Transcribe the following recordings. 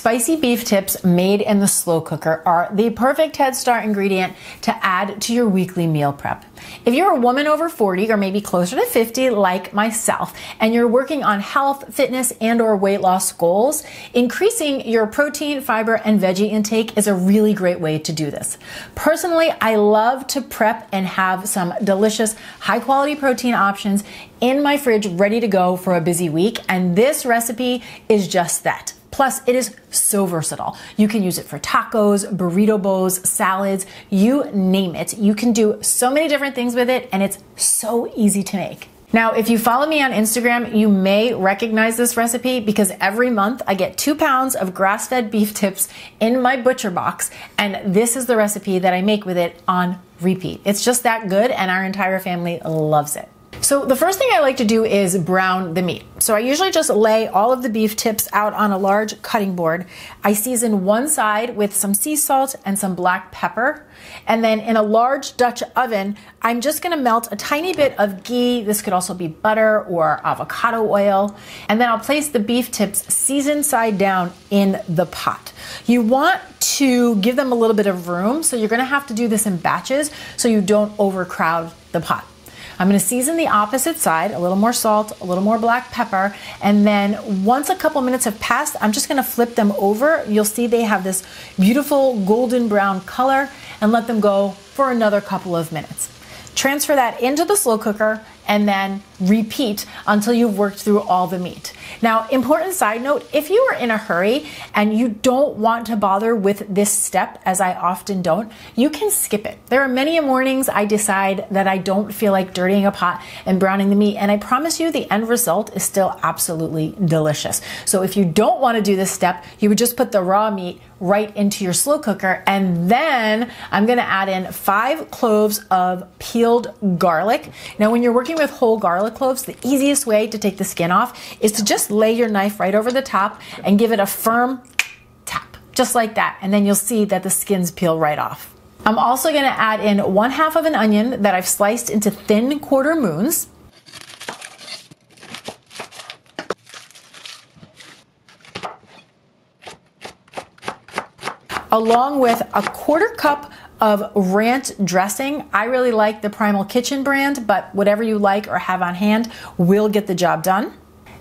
spicy beef tips made in the slow cooker are the perfect head start ingredient to add to your weekly meal prep. If you're a woman over 40 or maybe closer to 50 like myself, and you're working on health, fitness, and or weight loss goals, increasing your protein, fiber, and veggie intake is a really great way to do this. Personally, I love to prep and have some delicious, high quality protein options in my fridge ready to go for a busy week, and this recipe is just that. Plus, it is so versatile. You can use it for tacos, burrito bowls, salads, you name it. You can do so many different things with it, and it's so easy to make. Now, if you follow me on Instagram, you may recognize this recipe because every month I get 2 pounds of grass-fed beef tips in my butcher box, and this is the recipe that I make with it on repeat. It's just that good, and our entire family loves it. So the first thing I like to do is brown the meat. So I usually just lay all of the beef tips out on a large cutting board. I season one side with some sea salt and some black pepper. And then in a large Dutch oven, I'm just gonna melt a tiny bit of ghee. This could also be butter or avocado oil. And then I'll place the beef tips seasoned side down in the pot. You want to give them a little bit of room, so you're gonna have to do this in batches so you don't overcrowd the pot. I'm gonna season the opposite side, a little more salt, a little more black pepper, and then once a couple minutes have passed, I'm just gonna flip them over. You'll see they have this beautiful golden brown color, and let them go for another couple of minutes. Transfer that into the slow cooker and then repeat until you've worked through all the meat. Now, important side note, if you are in a hurry and you don't want to bother with this step, as I often don't, you can skip it. There are many mornings I decide that I don't feel like dirtying a pot and browning the meat, and I promise you the end result is still absolutely delicious. So if you don't want to do this step, you would just put the raw meat right into your slow cooker, and then I'm gonna add in 5 cloves of peeled garlic. Now, when you're working with whole garlic cloves, the easiest way to take the skin off is to just lay your knife right over the top and give it a firm tap, just like that, and then you'll see that the skins peel right off. I'm also gonna add in 1/2 of an onion that I've sliced into thin quarter moons. Along with a 1/4 cup of ranch dressing. I really like the Primal Kitchen brand, but whatever you like or have on hand will get the job done.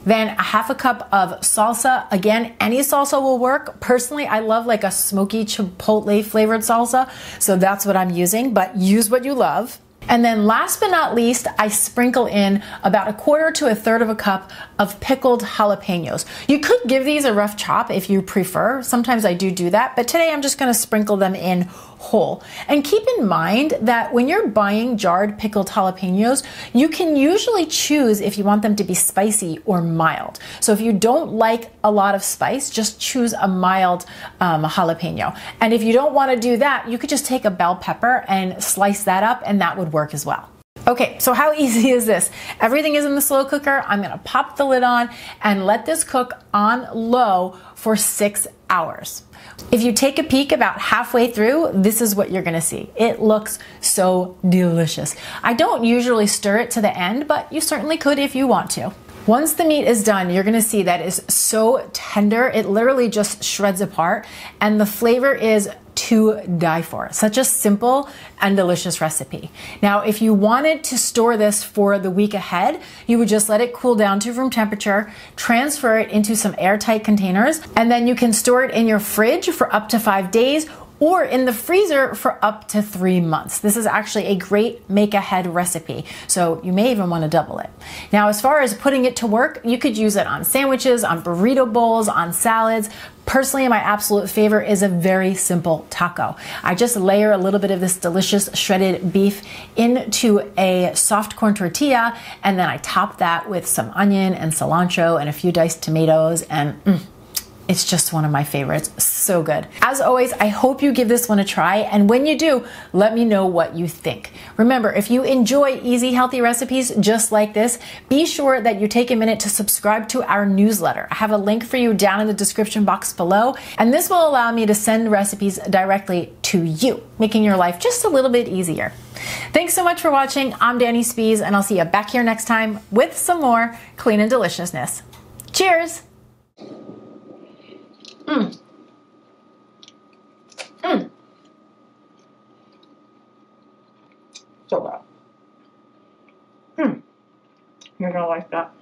Then 1/2 cup of salsa. Again, any salsa will work. Personally, I love like a smoky chipotle flavored salsa, so that's what I'm using, but use what you love. And then last but not least, I sprinkle in about 1/4 to 1/3 of a cup of pickled jalapeños. You could give these a rough chop if you prefer. Sometimes I do that, but today I'm just gonna sprinkle them in whole. And keep in mind that when you're buying jarred pickled jalapeños, you can usually choose if you want them to be spicy or mild. So if you don't like a lot of spice, just choose a mild jalapeno. And if you don't want to do that, you could just take a bell pepper and slice that up, and that would work as well. Okay, so how easy is this? Everything is in the slow cooker. I'm gonna pop the lid on and let this cook on low for 6 hours. If you take a peek about halfway through, this is what you're gonna see. It looks so delicious. I don't usually stir it to the end, but you certainly could if you want to. Once the meat is done, you're gonna see that it's so tender, it literally just shreds apart, and the flavor is to die for. Such a simple and delicious recipe. Now, if you wanted to store this for the week ahead, you would just let it cool down to room temperature, transfer it into some airtight containers, and then you can store it in your fridge for up to 5 days or in the freezer for up to 3 months. This is actually a great make ahead recipe, so you may even want to double it. Now, as far as putting it to work, you could use it on sandwiches, on burrito bowls, on salads. Personally, my absolute favorite is a very simple taco. I just layer a little bit of this delicious shredded beef into a soft corn tortilla, and then I top that with some onion and cilantro and a few diced tomatoes, and it's just one of my favorites. So good. As always, I hope you give this one a try, and when you do, let me know what you think. Remember, if you enjoy easy, healthy recipes just like this, be sure that you take a minute to subscribe to our newsletter. I have a link for you down in the description box below, and this will allow me to send recipes directly to you, making your life just a little bit easier. Thanks so much for watching. I'm Danny Spies, and I'll see you back here next time with some more clean and deliciousness. Cheers! So good. You're gonna like that.